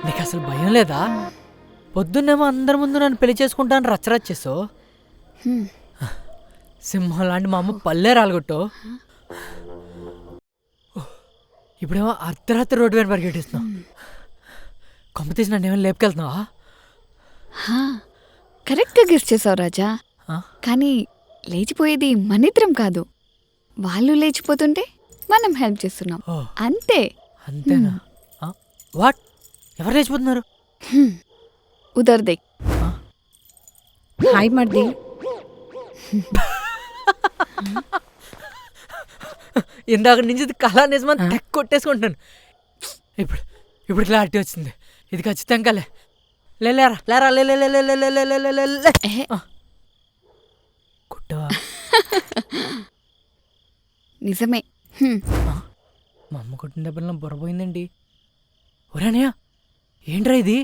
నీకు అసలు భయం లేదా? పొద్దున్నేమో అందరి ముందు నన్ను పెళ్లి చేసుకుంటాను రచ్చరచ్చేసో. సింహం లాంటి మా అమ్మ పల్లె రాలగొట్టో. ఇప్పుడేమో అర్ధరాత్రి రోడ్డు మీద పరిగెట్టిస్తున్నావు. కొమ్మ తీసి నన్ను ఏమైనా లేపుకెళ్తున్నావా? కరెక్ట్గా గెస్ చేసావు రాజా. కానీ లేచిపోయేది మనిద్దరం కాదు, వాళ్ళు లేచిపోతుంటే మనం హెల్ప్ చేస్తున్నాం అంతే. అంతేనా? వాట్? ఎవరు లేచిపోతున్నారు? ఉదర్ దేక్. హాయ్ మర్ది. ఇందాక నుంచి కళా నిజమని తెక్క కొట్టేసుకుంటున్నాను. ఇప్పుడు క్లారిటీ వచ్చింది. ఇది ఖచ్చితంగా లేరా లేరా లే కుట్టవా? నిజమే. మా అమ్మ కొట్టిన దెబ్బల్లో బుర్రపోయిందండి. ఒరేనయ్య ఏంట్రా ఇది?